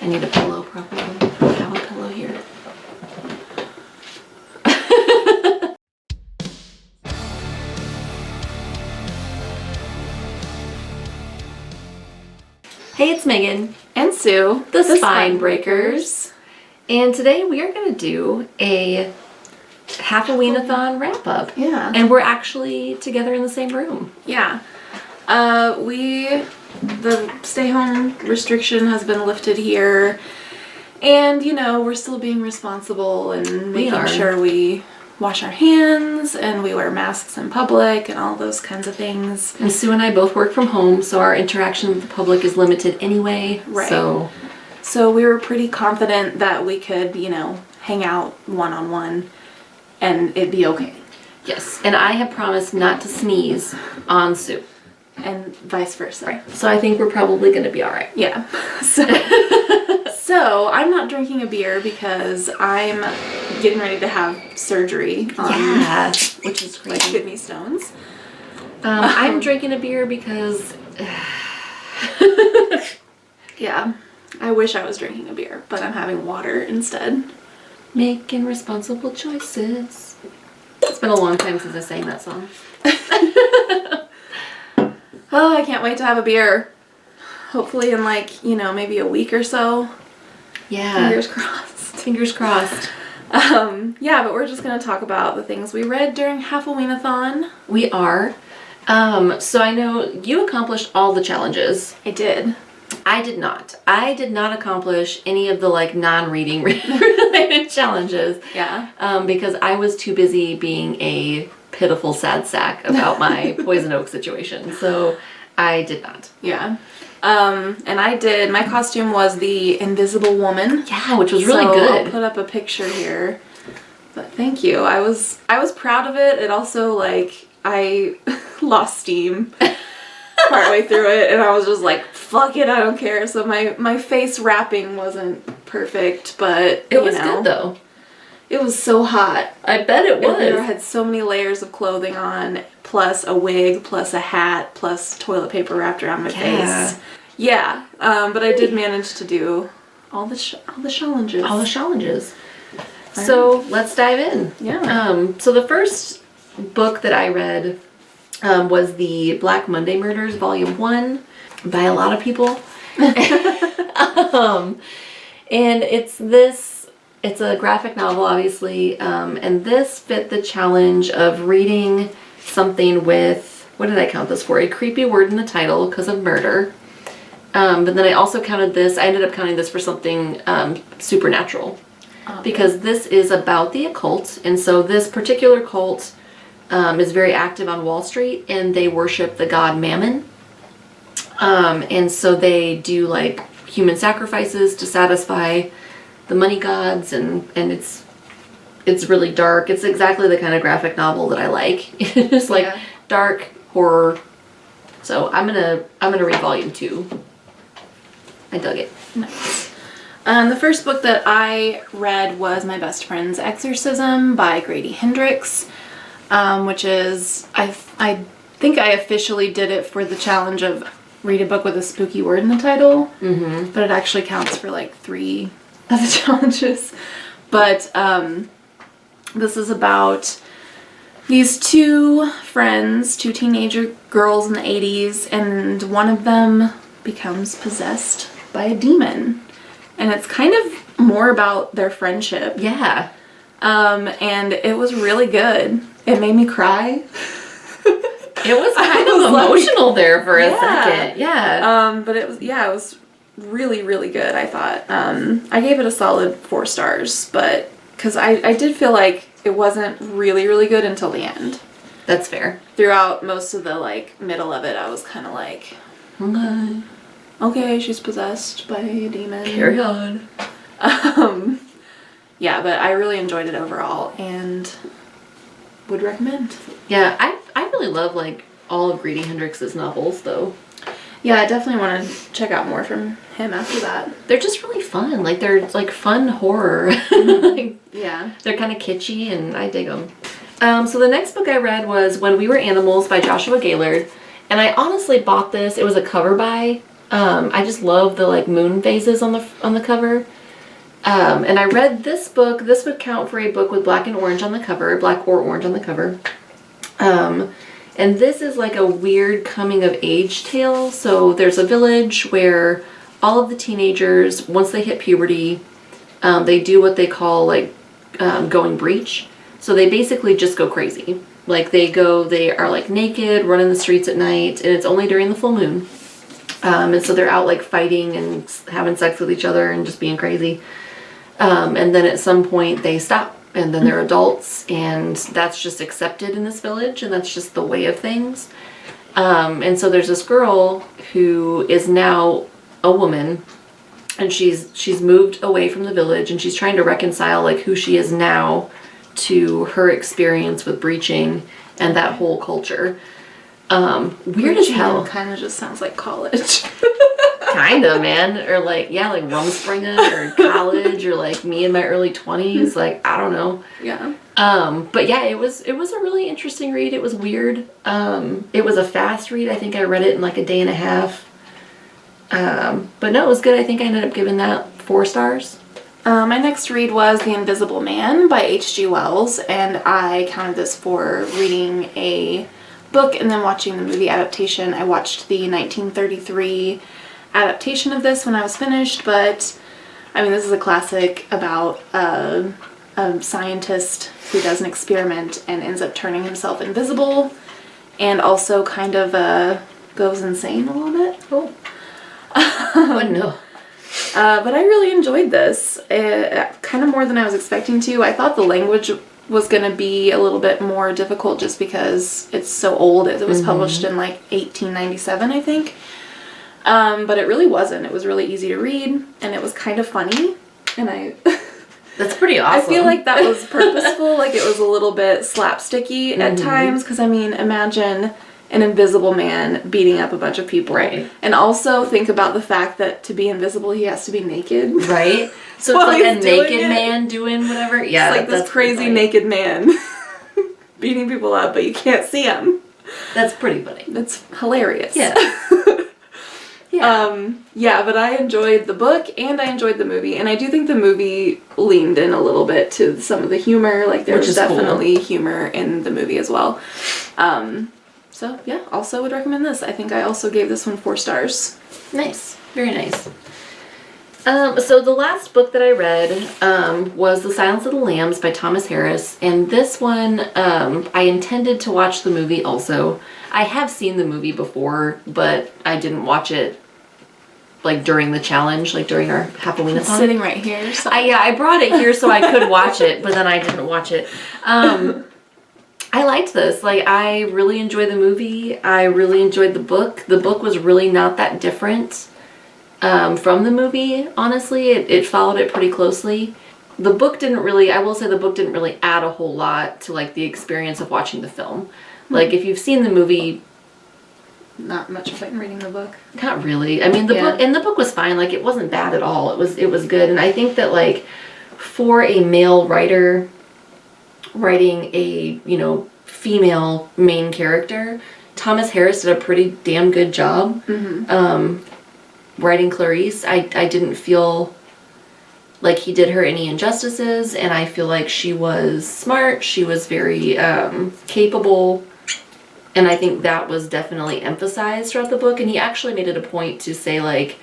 I need a pillow, probably. I have a pillow here. Hey, it's Megan and Sue, the Spine Breakers. And today we are going to do a Halfoweenathon wrap-up. Yeah. And we're actually together in the same room. Yeah. The stay-home restriction has been lifted here. And, you know, we're still being responsible and making sure we wash our hands and we wear masks in public and all those kinds of things. And Sue and I both work from home, so our interaction with the public is limited anyway. Right. So we were pretty confident that we could, you know, hang out one-on-one and it'd be okay. Yes, and I have promised not to sneeze on Sue. And vice versa. Right. So I think we're probably going to be all right. Yeah. So I'm not drinking a beer because I'm getting ready to have surgery on which is my kidney stones. I'm drinking a beer because yeah, I wish I was drinking a beer, but I'm having water instead. Making responsible choices. It's been a long time since I sang that song. Oh, I can't wait to have a beer. Hopefully in like, you know, maybe a week or so. Yeah. Fingers crossed. Fingers crossed. Yeah, but we're just going to talk about the things we read during Halfoweenathon. We are. So I know you accomplished all the challenges. I did. I did not. I did not accomplish any of the like non-reading related challenges. Yeah. Because I was too busy being a pitiful sad sack about my poison oak situation. So I did not. Yeah. And I did, my costume was the Invisible Woman. Yeah, which was really good. I'll put up a picture here. But thank you. I was proud of it. It also, like, I lost steam partway through it, and I was just like, fuck it, I don't care. So my face wrapping wasn't perfect, but it was good though. It was so hot. I bet it was. And I had so many layers of clothing on, plus a wig, plus a hat, plus toilet paper wrapped around my face. Yeah, but I did manage to do all the challenges. All the challenges. So let's dive in. Yeah. So the first book that I read was the Black Monday Murders, Volume 1, by a lot of people. And it's a graphic novel, obviously, and this fit the challenge of reading something with, what did I count this for? A creepy word in the title because of murder. But then I also counted this, I ended up counting this for something supernatural. Because this is about the occult, and so this particular cult is very active on Wall Street, and they worship the god Mammon. And so they do like human sacrifices to satisfy the money gods, and it's really dark. It's exactly the kind of graphic novel that I like. It's like dark horror. So I'm gonna read Volume 2. I dug it. Nice. The first book that I read was my best friend's Exorcism by Grady Hendrix, which is, I think I officially did it for the challenge of read a book with a spooky word in the title, but it actually counts for like 3 of the challenges. But this is about these 2 friends, 2 teenager girls in the 80s, and one of them becomes possessed by a demon. And it's kind of more about their friendship. Yeah. And it was really good. It made me cry. It was kind of emotional there for a second. Yeah. But it was really, really good, I thought. I gave it a solid 4 stars, but because I did feel like it wasn't really, really good until the end. That's fair. Throughout most of the like middle of it, I was kind of like, okay, she's possessed by a demon. Carry on. Yeah, but I really enjoyed it overall and would recommend. Yeah, I really love like all of Grady Hendrix's novels though. Yeah, I definitely want to check out more from him after that. They're just really fun. Like they're like fun horror. Like, yeah. They're kind of kitschy and I dig them. So the next book I read was When We Were Animals by Joshua Gaylord. And I honestly bought this. It was a cover buy I just love the like moon phases on the cover. And I read this book. This would count for a book with black and orange on the cover, black or orange on the cover. And this is like a weird coming of age tale. So there's a village where all of the teenagers, once they hit puberty, they do what they call like going breech. So they basically just go crazy. Like they are like naked, running the streets at night, and it's only during the full moon. And so they're out like fighting and having sex with each other and just being crazy. And then at some point they stop, and then they're adults, and that's just accepted in this village, and that's just the way of things. And so there's this girl who is now a woman, and she's moved away from the village, and she's trying to reconcile like who she is now to her experience with breaching and that whole culture. Weird as hell. Kind of just sounds like college. Kinda, man. Or like, yeah, like Rumspringa or college, or like me in my early 20s. Like, I don't know. Yeah. But yeah, it was a really interesting read. It was weird. It was a fast read. I think I read it in like a day and a half. But no, it was good. I think I ended up giving that 4 stars. My next read was The Invisible Man by H.G. Wells, and I counted this for reading a book and then watching the movie adaptation. I watched the 1933 adaptation of this when I was finished, but I mean, this is a classic about a scientist who does an experiment and ends up turning himself invisible, and also kind of goes insane a little bit. Oh. Oh no. But I really enjoyed this, kind of more than I was expecting to. I thought the language was going to be a little bit more difficult just because it's so old. It was published in like 1897, I think. But it really wasn't. It was really easy to read, and it was kind of funny. And That's pretty awesome. I feel like that was purposeful. Like it was a little bit slapsticky at times, because I mean, imagine an invisible man beating up a bunch of people. Right. And also think about the fact that to be invisible, he has to be naked. Right. So it's like a naked man doing whatever. Yeah. It's like this crazy naked man beating people up, but you can't see him. That's pretty funny. That's hilarious. Yeah. Yeah, but I enjoyed the book and I enjoyed the movie, and I do think the movie leaned in a little bit to some of the humor. Like there was definitely humor in the movie as well. So yeah, also would recommend this. I think I also gave this one 4 stars. Nice. Very nice. So the last book that I read was The Silence of the Lambs by Thomas Harris, and this one I intended to watch the movie also. I have seen the movie before, but I didn't watch it like during the challenge, like during our Halfoweenathon. It's sitting right here. So. I brought it here so I could watch it, but then I didn't watch it. I liked this. Like, I really enjoyed the movie. I really enjoyed the book. The book was really not that different from the movie, honestly. It followed it pretty closely. The book didn't really, I will say the book didn't really add a whole lot to, like, the experience of watching the film. Like, if you've seen the movie... Not much point in reading the book. Not really. I mean, the book was fine. Like, it wasn't bad at all. It was good. And I think that, like, for a male writer... writing a, female main character, Thomas Harris did a pretty damn good job writing Clarice. I didn't feel like he did her any injustices, and I feel like she was smart, she was very capable, and I think that was definitely emphasized throughout the book. And he actually made it a point to say, like,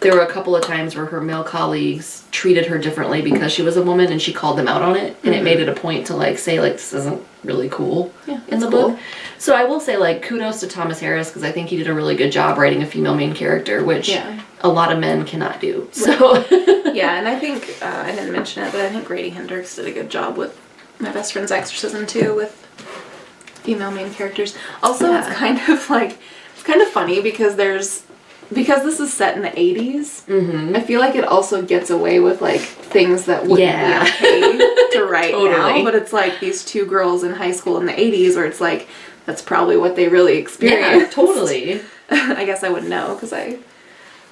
there were a couple of times where her male colleagues treated her differently because she was a woman, and she called them out on it. And it made it a point to, like, say, like, this isn't really cool in the book. So I will say, like, kudos to Thomas Harris, because I think he did a really good job writing a female main character, which a lot of men cannot do. So yeah, and I think, I didn't mention it, but I think Grady Hendrix did a good job with My Best Friend's Exorcism, too, with female main characters. Also, it's kind of funny because because this is set in the 80s, I feel like it also gets away with, like, things that wouldn't be okay to write now. But it's like these 2 girls in high school in the 80s where it's like, that's probably what they really experienced. Yeah, totally. I guess I wouldn't know because I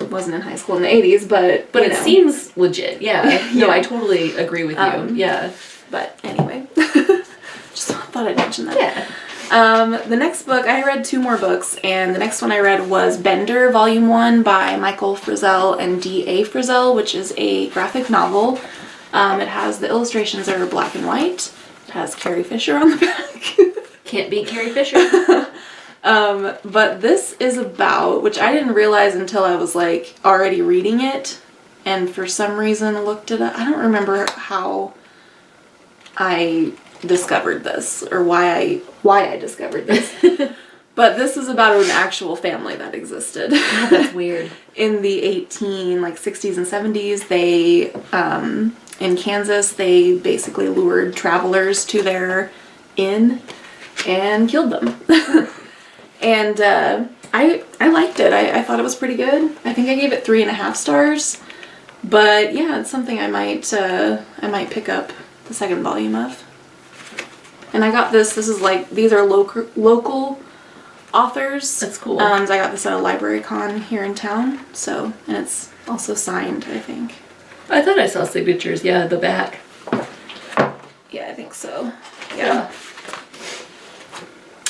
wasn't in high school in the 80s, but it seems legit. Yeah. No, I totally agree with you. Yeah. But anyway, just thought I'd mention that. Yeah. The next book, I read 2 more books, and the next one I read was Bender, Volume 1 by Michael Frizell and D.A. Frizell, which is a graphic novel. It has, the illustrations are black and white. It has Carrie Fisher on the back. Can't beat Carrie Fisher. But this is about, which I didn't realize until I was like already reading it, and for some reason looked it up. I don't remember how I discovered this or why I discovered this. But this is about an actual family that existed. God, that's weird. In the 60s and 70s, they in Kansas, they basically lured travelers to their inn and killed them. And I liked it. I thought it was pretty good. I think I gave it 3.5 stars. But yeah, it's something I might pick up the second volume of. And I got this. This is like, these are local authors. That's cool. So I got this at a library con here in town. So, and it's also signed, I think. I thought I saw signatures, yeah, at the back. Yeah, I think so. Yeah.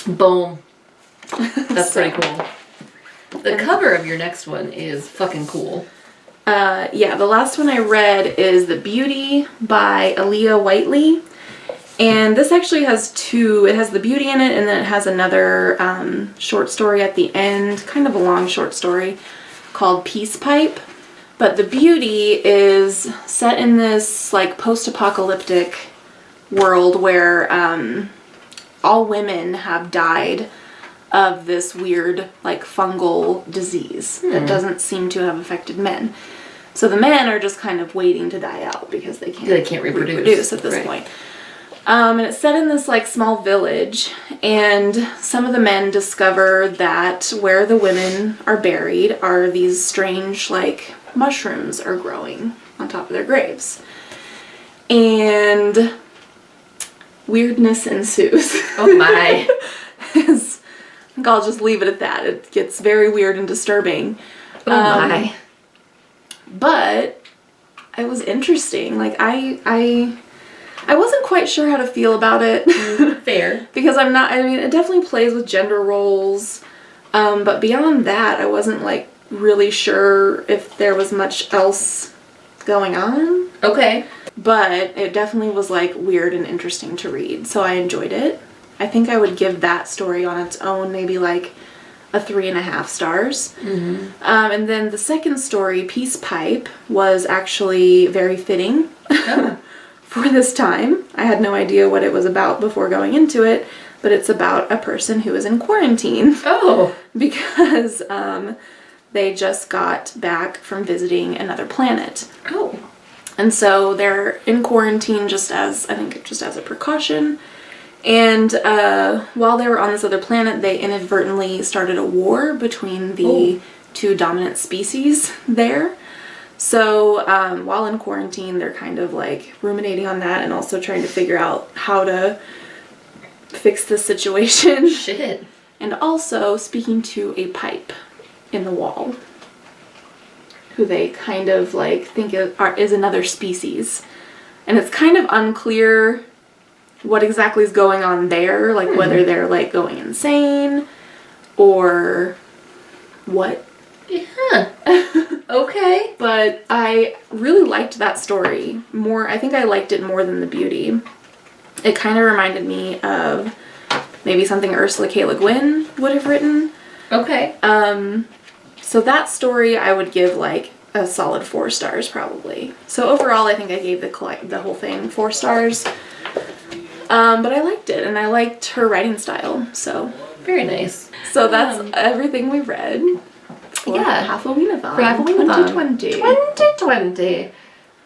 Boom. That's pretty cool. The cover of your next one is fucking cool. Yeah, the last one I read is The Beauty by Aliya Whiteley. And this actually has 2. It has The Beauty in it, and then it has another short story at the end, kind of a long short story called Peace Pipe. But The Beauty is set in this like post-apocalyptic world where all women have died of this weird like fungal disease that doesn't seem to have affected men. So the men are just kind of waiting to die out because they can't reproduce at this point. And it's set in this like small village, and some of the men discover that where the women are buried are these strange like mushrooms are growing on top of their graves. And weirdness ensues. Oh my. I think I'll just leave it at that. It gets very weird and disturbing. Oh my. But it was interesting. Like I wasn't quite sure how to feel about it. Fair. Because it definitely plays with gender roles. But beyond that, I wasn't like really sure if there was much else going on. Okay. But it definitely was like weird and interesting to read. So I enjoyed it. I think I would give that story on its own maybe like a 3.5 stars. Mm-hmm. And then the second story, Peace Pipe, was actually very fitting for this time. I had no idea what it was about before going into it, but it's about a person who is in quarantine. Oh. Because they just got back from visiting another planet. Oh. And so they're in quarantine just as a precaution. And while they were on this other planet, they inadvertently started a war between the 2 dominant species there. So while in quarantine, they're kind of like ruminating on that and also trying to figure out how to fix the situation. Shit. And also speaking to a pipe in the wall, who they kind of like think is another species. And it's kind of unclear what exactly is going on there, like whether they're like going insane or what. Yeah. Okay. But I really liked that story more. I think I liked it more than The Beauty. It kind of reminded me of maybe something Ursula K. Le Guin would have written. Okay. So that story I would give like a solid 4 stars probably. So overall I think I gave the whole thing 4 stars. But I liked it, and I liked her writing style, so. Very nice. So that's everything we read for Halfoweenathon. For Halfoweenathon. 2020. 2020.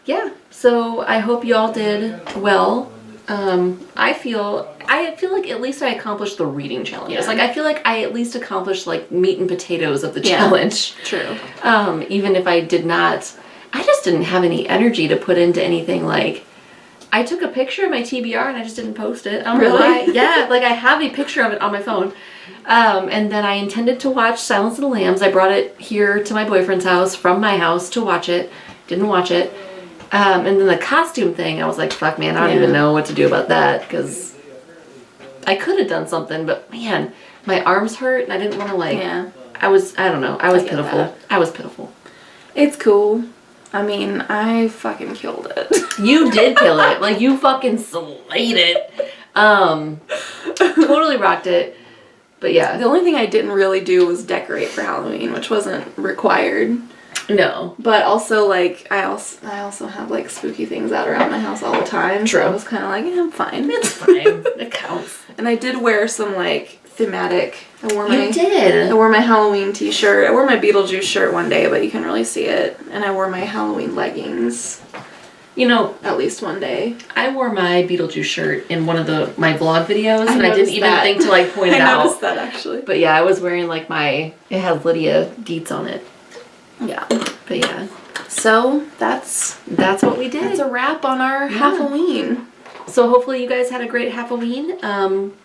Yeah. So I hope you all did well. I feel like at least I accomplished the reading challenges. Yeah. Like I feel like I at least accomplished like meat and potatoes of the challenge. True. Even if I just didn't have any energy to put into anything. Like I took a picture of my TBR and I just didn't post it. I don't know why. Yeah, like I have a picture of it on my phone. And then I intended to watch Silence of the Lambs. I brought it here to my boyfriend's house from my house to watch it. Didn't watch it. And then the costume thing, I was like, fuck man, I don't even know what to do about that because I could have done something, but man, my arms hurt and I didn't want to like. Yeah. I don't know. I was pitiful. that. I was pitiful. It's cool. I mean, I fucking killed it. You did kill it. Like, you fucking slayed it. Totally rocked it. But yeah. The only thing I didn't really do was decorate for Halloween, which wasn't required. No. But also, like, I also have, like, spooky things out around my house all the time. True. So I was kind of like, yeah, I'm fine. It's fine. It counts. And I did wear some, like, thematic. You did. I wore my Halloween t-shirt. I wore my Beetlejuice shirt one day, but you couldn't really see it. And I wore my Halloween leggings. You know, at least one day. I wore my Beetlejuice shirt in one of my vlog videos, and I didn't even that. think to like point it out. I noticed that actually. But yeah, I was wearing like it has Lydia Dietz on it. Yeah. But yeah. So that's what we did. That's a wrap on our Halloween. So hopefully you guys had a great Halloween.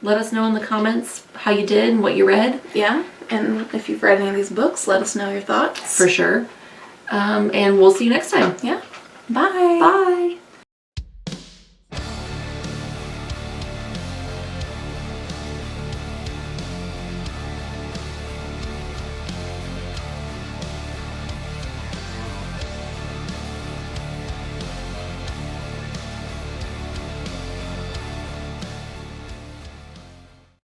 Let us know in the comments how you did and what you read. Yeah. And if you've read any of these books, let us know your thoughts. For sure. And we'll see you next time. Yeah. Bye. Bye.